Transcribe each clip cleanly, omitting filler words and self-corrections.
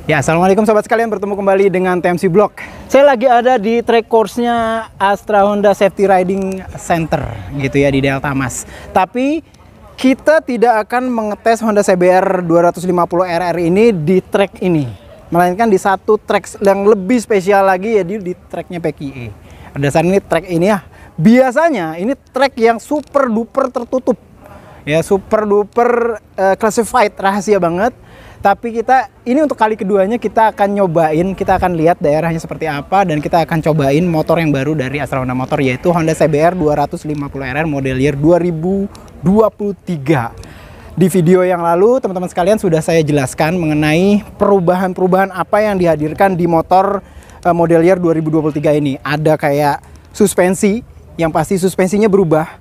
Ya, assalamualaikum sobat sekalian, bertemu kembali dengan TMC Blog. Saya lagi ada di track course-nya Astra Honda Safety Riding Center gitu ya di Delta Mas. Tapi kita tidak akan mengetes Honda CBR 250 RR ini di track ini, melainkan di satu track yang lebih spesial lagi, ya di tracknya PQE. Berdasarkan ini track ini ya, biasanya ini track yang super duper tertutup, ya super duper classified, rahasia banget. Tapi kita ini untuk kali keduanya kita akan nyobain, kita akan lihat daerahnya seperti apa, dan kita akan cobain motor yang baru dari Astra Honda Motor, yaitu Honda CBR 250RR model year 2023. Di video yang lalu teman-teman sekalian sudah saya jelaskan mengenai perubahan-perubahan apa yang dihadirkan di motor model year 2023 ini. Ada kayak suspensi, yang pasti suspensinya berubah.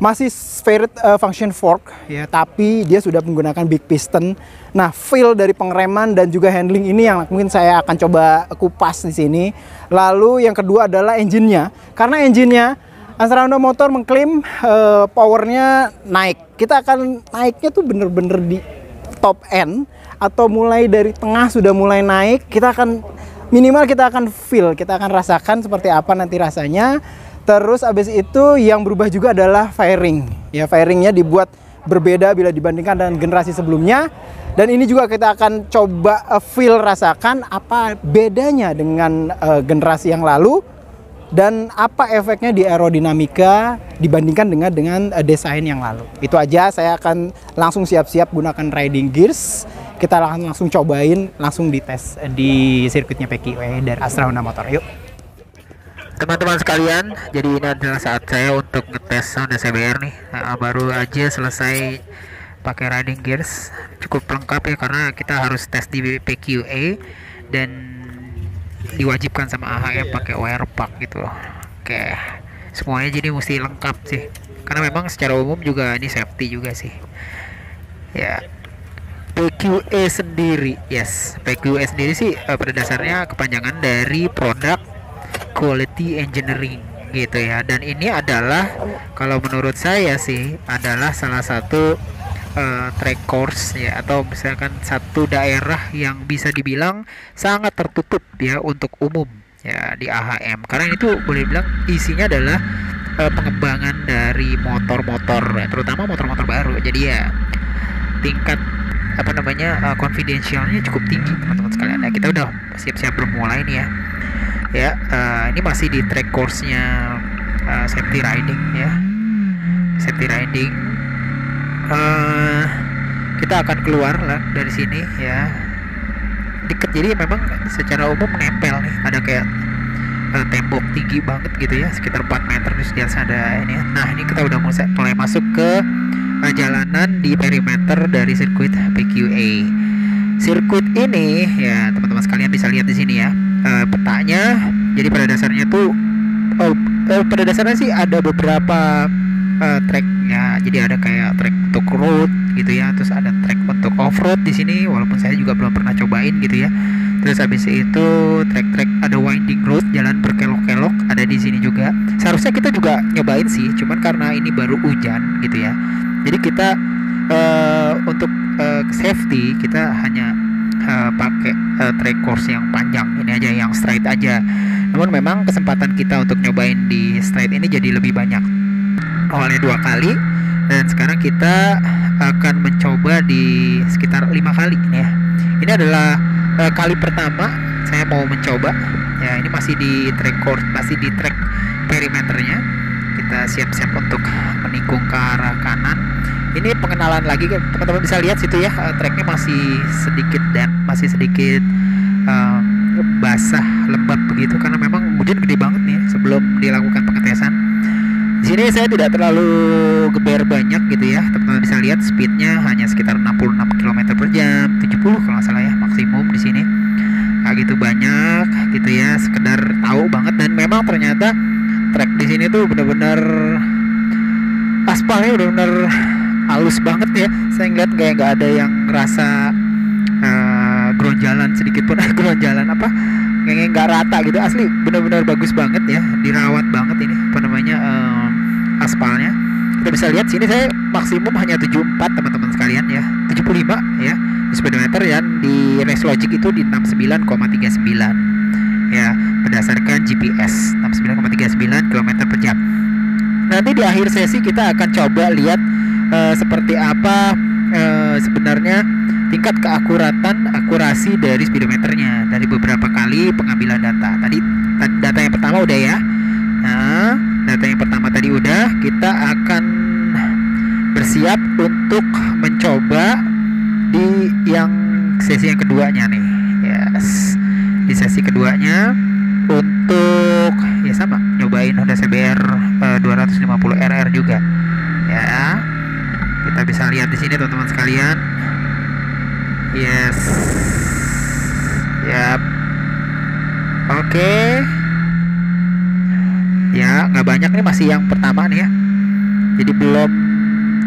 Masih spheroid function fork ya, tapi dia sudah menggunakan big piston. Nah, feel dari pengereman dan juga handling ini yang mungkin saya akan coba kupas di sini. Lalu yang kedua adalah engine-nya. Karena engine-nya Astra Honda Motor mengklaim powernya naik. Kita akan naiknya tuh bener-bener di top end atau mulai dari tengah sudah mulai naik. Kita akan minimal kita akan feel, kita akan rasakan seperti apa nanti rasanya. Terus abis itu yang berubah juga adalah fairing. Ya, fairingnya dibuat berbeda bila dibandingkan dengan generasi sebelumnya. Dan ini juga kita akan coba feel, rasakan apa bedanya dengan generasi yang lalu. Dan apa efeknya di aerodinamika dibandingkan dengan desain yang lalu. Itu aja, saya akan langsung siap-siap gunakan riding gears. Kita langsung cobain, langsung dites di sirkuitnya PQE dari Astra Honda Motor. Yuk. Teman-teman sekalian, jadi ini adalah saat saya untuk ngetes Honda CBR nih. Baru aja selesai pakai riding gears, cukup lengkap ya, karena kita harus tes di PQE dan diwajibkan sama AHM pakai wire pack gitu loh. Oke, semuanya jadi mesti lengkap sih, karena memang secara umum juga ini safety juga sih ya. PQE sendiri, yes, PQE sendiri sih pada dasarnya kepanjangan dari produk Quality Engineering gitu ya, dan ini adalah kalau menurut saya sih adalah salah satu track course ya, atau misalkan satu daerah yang bisa dibilang sangat tertutup ya untuk umum ya di AHM, karena ini tuh boleh bilang isinya adalah pengembangan dari motor-motor ya, terutama motor-motor baru. Jadi ya tingkat apa namanya confidentialnya cukup tinggi teman-teman sekalian. Nah, kita udah siap-siap bermulai nih ya. Ya, ini masih di track course-nya safety riding ya. Safety riding. Kita akan keluar lah dari sini ya. Deket, jadi memang secara umum menempel nih. Ada kayak tembok tinggi banget gitu ya, sekitar 4 meter, terus di atas ada ini ya. Nah, ini kita udah mulai masuk ke jalanan di perimeter dari sirkuit PQE. Sirkuit ini ya teman-teman sekalian bisa lihat di sini ya. Petanya, jadi pada dasarnya tuh pada dasarnya sih ada beberapa track ya, jadi ada kayak track untuk road gitu ya, terus ada track untuk off road di sini, walaupun saya juga belum pernah cobain gitu ya. Terus habis itu track-track ada winding road, jalan berkelok-kelok ada di sini juga. Seharusnya kita juga nyobain sih, cuman karena ini baru hujan gitu ya, jadi kita untuk safety kita hanya pakai track course yang panjang ini aja, yang straight aja. Namun memang kesempatan kita untuk nyobain di straight ini jadi lebih banyak, awalnya 2 kali dan sekarang kita akan mencoba di sekitar 5 kali ya. Ini adalah kali pertama saya mau mencoba ya. Ini masih di track course, masih di track perimeternya. Kita siap-siap untuk menikung ke arah kanan. Ini pengenalan lagi, teman-teman bisa lihat situ ya, tracknya masih sedikit dan masih sedikit basah, lembab begitu, karena memang hujan gede banget nih sebelum dilakukan pengetesan. Di sini saya tidak terlalu geber banyak gitu ya, teman-teman bisa lihat speednya hanya sekitar 66 km per jam, 70 kalau nggak salah ya maksimum di sini. Nggak gitu banyak gitu ya, sekedar tahu banget. Dan memang ternyata track di sini tuh bener-bener aspalnya bener-bener halus banget ya. Saya ngeliat kayak nggak ada yang ngerasa geronjalan sedikit pun, geronjalan apa, kayak nggak rata gitu. Asli bener-bener bagus banget ya, dirawat banget ini apa namanya aspalnya. Kita bisa lihat sini saya maksimum hanya 74 teman-teman sekalian ya, 75 ya di speedometer, dan di race logic itu di 69,39 ya berdasarkan GPS, 69,39 km per jam. Nanti di akhir sesi kita akan coba lihat seperti apa sebenarnya tingkat akurasi dari speedometernya dari beberapa kali pengambilan data. Tadi data yang pertama udah ya. Nah, data yang pertama tadi udah, kita akan bersiap untuk mencoba di yang sesi yang keduanya nih. Yes. Di sesi keduanya untuk ya sama nyobain Honda CBR 250 RR juga. Ya. Kita bisa lihat di sini teman-teman sekalian. Yes. Yap. Oke. Ya, nggak banyak nih, masih yang pertama nih ya. Jadi belum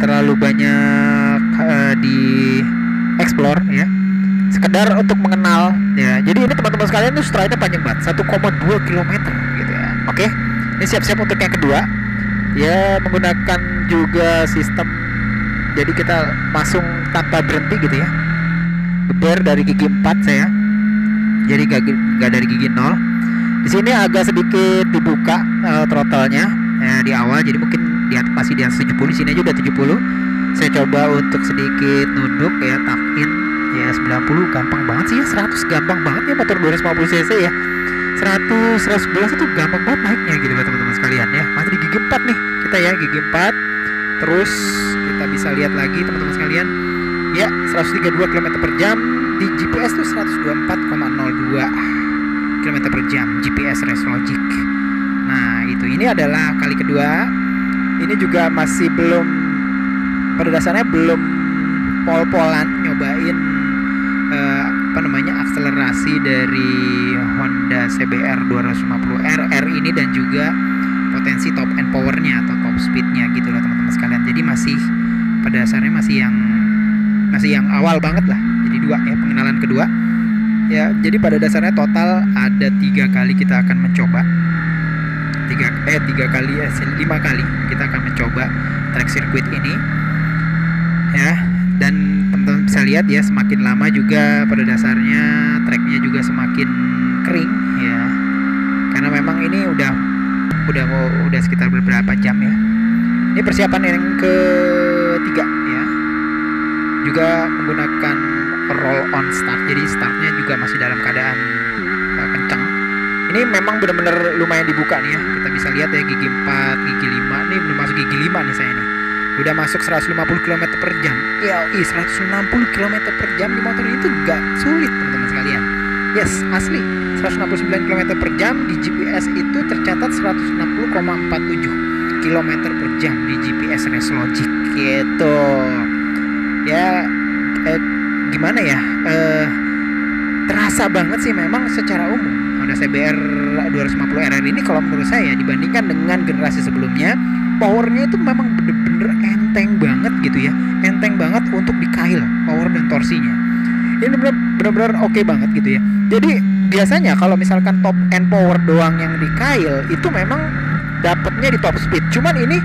terlalu banyak di explore ya. Sekedar untuk mengenal ya. Jadi ini teman-teman sekalian tuh stride-nya panjang banget, 1,2 km gitu ya. Oke. Ini siap-siap untuk yang kedua. Ya, menggunakan juga sistem, jadi kita langsung tanpa berhenti gitu ya. Geber dari gigi 4 saya. Jadi gak dari gigi 0. Di sini agak sedikit dibuka throttle-nya di awal, jadi mungkin masih di atas 70. Di sini aja udah 70. Saya coba untuk sedikit nunduk ya, tuck in ya 90, gampang banget sih ya. 100 gampang banget ya, motor 250 cc ya. 100 111 itu gampang banget naiknya gitu teman-teman sekalian ya. Masih di gigi 4 nih kita ya, gigi 4. Terus kita bisa lihat lagi teman-teman sekalian ya, 132 km per jam. Di GPS tuh 124,02 km per jam GPS race logic. Nah itu, ini adalah kali kedua. Ini juga masih belum, pada dasarnya belum pol-polan nyobain akselerasi dari Honda CBR 250 RR ini, dan juga potensi top end powernya atau top speednya gitu lah teman-teman sekalian. Jadi masih pada dasarnya masih yang awal banget lah. Jadi dua ya, pengenalan kedua ya. Jadi pada dasarnya total ada 3 kali kita akan mencoba 5 kali kita akan mencoba track circuit ini ya. Dan teman-teman bisa lihat ya, semakin lama juga pada dasarnya tracknya juga semakin kering ya, karena memang ini udah sekitar beberapa jam ya. Ini persiapan yang ketiga ya, juga menggunakan roll on start, jadi startnya juga masih dalam keadaan kencang. Ini memang benar-benar lumayan dibuka nih ya. Kita bisa lihat ya, gigi 4, gigi 5 nih, belum masuk gigi 5 nih saya nih. Udah masuk 150 km per jam. Ya, 160 km per jam di motor ini tuh gak sulit teman-teman sekalian. Yes, asli 169 km per jam. Di GPS itu tercatat 160,47 km per jam di GPS race logic gitu. Ya, gimana ya? Terasa banget sih memang secara umum Honda CBR 250 RR ini, kalau menurut saya dibandingkan dengan generasi sebelumnya, powernya itu memang bener-bener enteng banget gitu ya. Enteng banget untuk dikail power dan torsinya. Ini bener-bener oke banget gitu ya. Jadi biasanya kalau misalkan top end power doang yang dikail itu memang dapatnya di top speed. Cuman ini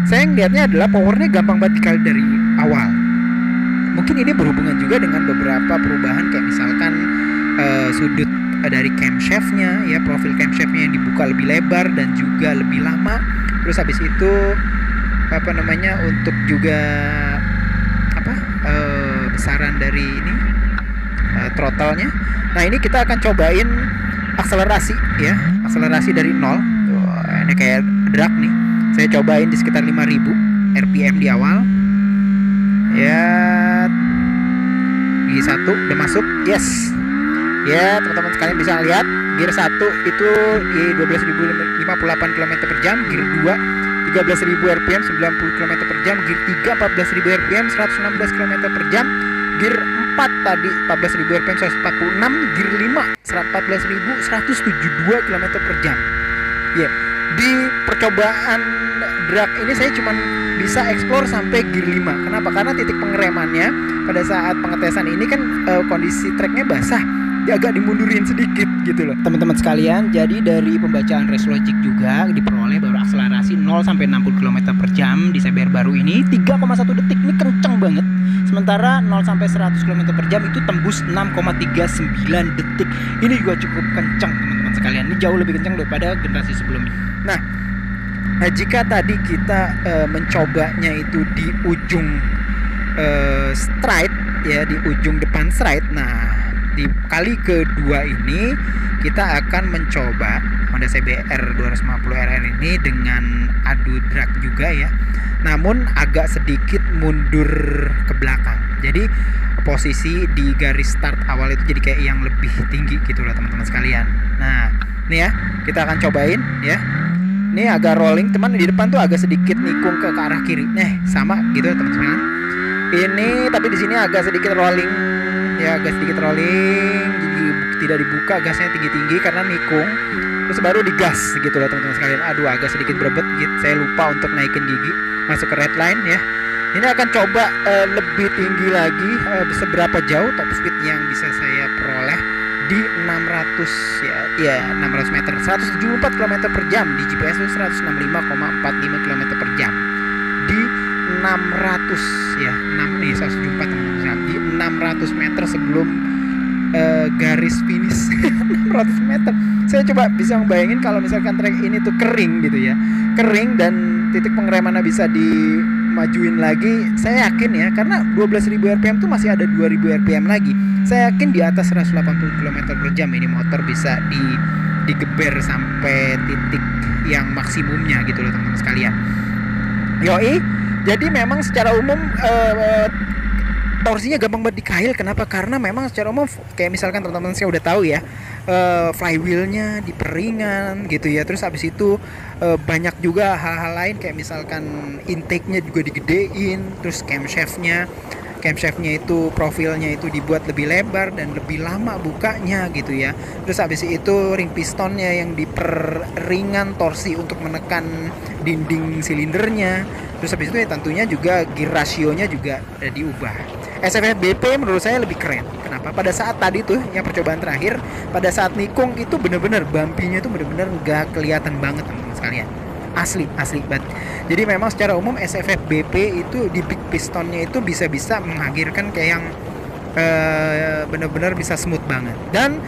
saya ngeliatnya adalah powernya gampang banget dikail dari awal. Mungkin ini berhubungan juga dengan beberapa perubahan, kayak misalkan sudut dari camshaftnya ya, profil camshaftnya yang dibuka lebih lebar dan juga lebih lama. Terus habis itu untuk juga besaran dari ini throttle-nya. Nah ini kita akan cobain akselerasi ya, akselerasi dari 0. Ini kayak drag nih. Saya cobain di sekitar 5000 RPM di awal. Ya, gigi 1 udah masuk. Yes. Ya, teman-teman sekalian bisa lihat gear 1 itu di 12.058 km per jam, gear 2 13.000 RPM 90 km per jam, gear 3 14.000 RPM 116 km per jam, gear 4 tadi 14.000 RPM 146, gear 5 14.172 km per jam. Ya, di percobaan drag ini saya cuma bisa explore sampai gear 5. Kenapa? Karena titik pengeremannya pada saat pengetesan ini kan kondisi treknya basah agak dimundurin sedikit gitu loh teman-teman sekalian. Jadi dari pembacaan race logic juga diperoleh bahwa akselerasi 0 sampai 60 km per jam di CBR baru ini 3,1 detik, ini kenceng banget. Sementara 0 sampai 100 km per jam itu tembus 6,39 detik. Ini juga cukup kenceng teman-teman sekalian. Ini jauh lebih kenceng daripada generasi sebelumnya. Nah, jika tadi kita mencobanya itu di ujung straight ya, di ujung depan straight. Nah, di kali kedua ini kita akan mencoba Honda CBR 250RR ini dengan adu drag juga ya, namun agak sedikit mundur ke belakang. Jadi posisi di garis start awal itu jadi kayak yang lebih tinggi gitu loh teman-teman sekalian. Nah, ini ya, kita akan cobain ya. Ini agak rolling, teman di depan tuh agak sedikit nikung ke arah kiri. Sama gitu ya teman-teman. Ini tapi di sini agak sedikit rolling ya, agak sedikit rolling, jadi tidak dibuka gasnya tinggi-tinggi karena nikung. Terus baru digas gitu loh teman-teman sekalian. Aduh, agak sedikit berebet gitu. Saya lupa untuk naikin gigi, masuk ke red line ya. Ini akan coba lebih tinggi lagi, seberapa jauh top speed yang bisa saya peroleh di 600 ya 600 meter, 174 km per jam. Di GPS itu 165,45 km per jam di 600 ya, 174 di 600 meter sebelum garis finish. 600 meter. Saya coba bisa membayangin kalau misalkan trek ini tuh kering gitu ya, kering dan titik pengeremannya bisa dimajuin lagi. Saya yakin ya, karena 12.000 rpm tuh masih ada 2.000 rpm lagi. Saya yakin di atas 180 km per jam ini motor bisa digeber sampai titik yang maksimumnya gitu loh teman-teman sekalian. Yoi, jadi memang secara umum torsinya gampang banget dikail. Kenapa? Karena memang secara umum kayak misalkan teman-teman saya udah tahu ya, flywheelnya diperingan gitu ya. Terus habis itu banyak juga hal-hal lain kayak misalkan intake-nya juga digedein. Terus camshaftnya itu profilnya itu dibuat lebih lebar dan lebih lama bukanya gitu ya. Terus habis itu ring pistonnya yang diperingan torsi untuk menekan dinding silindernya. Terus habis itu ya tentunya juga gear rasionya juga diubah. SFF BP menurut saya lebih keren. Kenapa? Pada saat tadi tuh yang percobaan terakhir, pada saat nikung itu bener-bener bumpy-nya tuh bener-bener nggak kelihatan banget teman-teman sekalian. Asli banget. Jadi memang secara umum SFF BP itu di big pistonnya itu bisa menghadirkan kayak yang bener-bener bisa smooth banget. Dan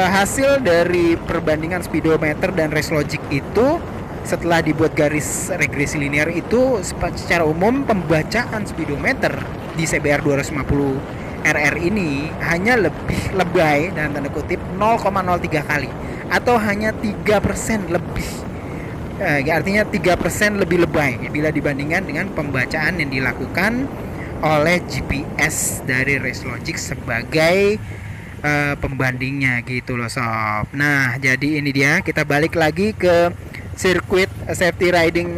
hasil dari perbandingan speedometer dan race logic itu setelah dibuat garis regresi linear itu secara umum pembacaan speedometer di CBR 250 RR ini hanya lebih lebay dalam tanda kutip 0,03 kali atau hanya 3% lebih. Artinya 3% lebih lebay bila dibandingkan dengan pembacaan yang dilakukan oleh GPS dari race logic sebagai pembandingnya gitu loh sob. Nah, jadi ini dia, kita balik lagi ke sirkuit safety riding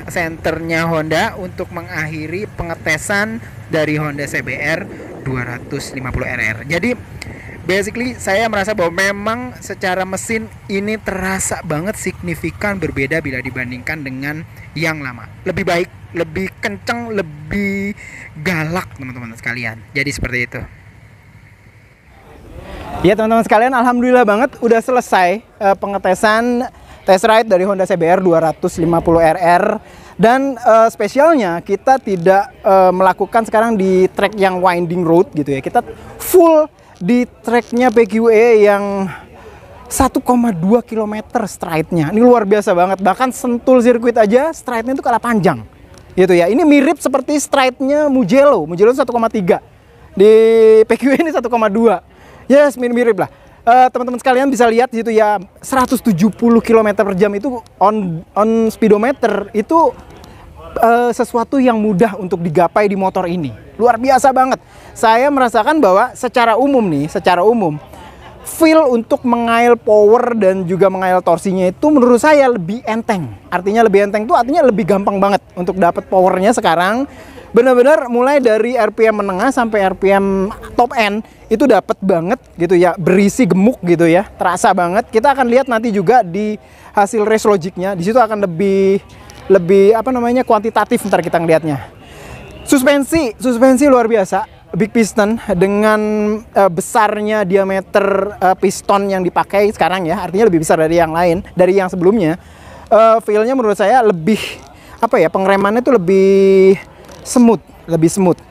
centernya Honda untuk mengakhiri pengetesan dari Honda CBR 250RR. Jadi basically saya merasa bahwa memang secara mesin ini terasa banget signifikan berbeda bila dibandingkan dengan yang lama. Lebih baik, lebih kenceng, lebih galak teman-teman sekalian. Jadi seperti itu. Ya teman-teman sekalian, alhamdulillah banget udah selesai pengetesan test ride dari Honda CBR 250RR. Dan spesialnya kita tidak melakukan sekarang di track yang winding road gitu ya. Kita full di tracknya PQE yang 1,2 km stride-nya. Ini luar biasa banget. Bahkan Sentul sirkuit aja stride-nya itu kalah panjang gitu ya. Ini mirip seperti stride-nya Mugello. Mugello 1,3. Di PQE ini 1,2. Yes, mirip-mirip lah. Teman-teman sekalian bisa lihat situ ya, 170 km per jam itu on speedometer itu sesuatu yang mudah untuk digapai di motor ini. Luar biasa banget. Saya merasakan bahwa secara umum feel untuk mengail power dan juga mengail torsinya itu menurut saya lebih enteng. Artinya lebih enteng itu artinya lebih gampang banget untuk dapat powernya sekarang. Benar-benar mulai dari RPM menengah sampai RPM top end itu dapat banget gitu ya, berisi gemuk gitu ya, terasa banget. Kita akan lihat nanti juga di hasil race logicnya, di situ akan lebih apa namanya kuantitatif ntar kita ngelihatnya. Suspensi luar biasa. big piston dengan besarnya diameter piston yang dipakai sekarang ya, artinya lebih besar dari yang lain, dari yang sebelumnya. Feel-nya menurut saya lebih apa ya, pengeremannya tuh lebih smooth.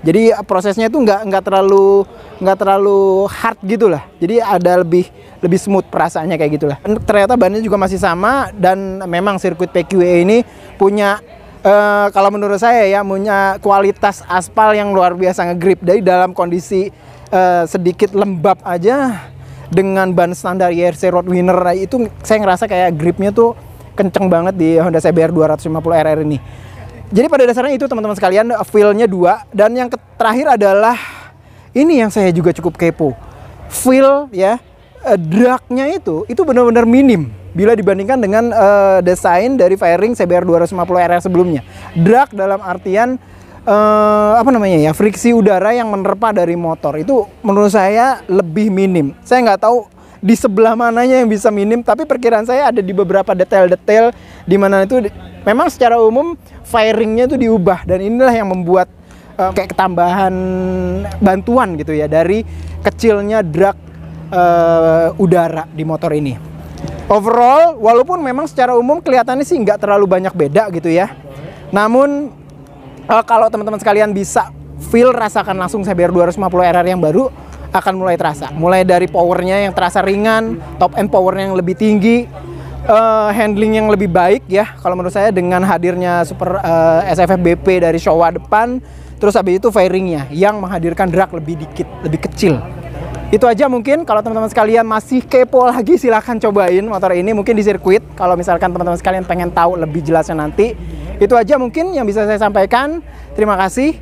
Jadi prosesnya itu nggak terlalu hard gitu lah. Jadi ada lebih smooth perasaannya kayak gitulah. Ternyata bannya juga masih sama, dan memang sirkuit PQE ini punya kalau menurut saya ya, punya kualitas aspal yang luar biasa ngegrip. Dari dalam kondisi sedikit lembab aja dengan ban standar YRC Roadwinner itu, saya ngerasa kayak gripnya tuh kenceng banget di Honda CBR 250RR ini. Jadi pada dasarnya itu teman-teman sekalian, feel-nya 2. Dan yang terakhir adalah ini yang saya juga cukup kepo. Feel ya, drag-nya itu benar-benar minim bila dibandingkan dengan desain dari fairing CBR 250RR sebelumnya. Drag dalam artian friksi udara yang menerpa dari motor itu menurut saya lebih minim. Saya nggak tahu di sebelah mananya yang bisa minim, tapi perkiraan saya ada di beberapa detail-detail di mana itu memang secara umum fairingnya itu diubah, dan inilah yang membuat kayak ketambahan bantuan gitu ya dari kecilnya drag udara di motor ini. Overall, walaupun memang secara umum kelihatannya sih nggak terlalu banyak beda gitu ya, namun kalau teman-teman sekalian bisa rasakan langsung CBR 250RR yang baru, akan mulai terasa. Mulai dari powernya yang terasa ringan, top end powernya yang lebih tinggi, handling yang lebih baik ya kalau menurut saya dengan hadirnya super SFF BP dari Showa depan. Terus habis itu fairingnya yang menghadirkan drag lebih kecil. Itu aja mungkin. Kalau teman-teman sekalian masih kepo lagi, silahkan cobain motor ini mungkin di sirkuit. Kalau misalkan teman-teman sekalian pengen tahu lebih jelasnya nanti. Itu aja mungkin yang bisa saya sampaikan. Terima kasih.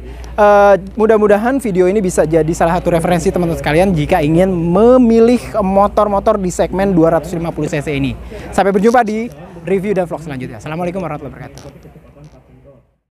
Mudah-mudahan video ini bisa jadi salah satu referensi teman-teman sekalian jika ingin memilih motor-motor di segmen 250cc ini. Sampai berjumpa di review dan vlog selanjutnya. Assalamualaikum warahmatullahi wabarakatuh.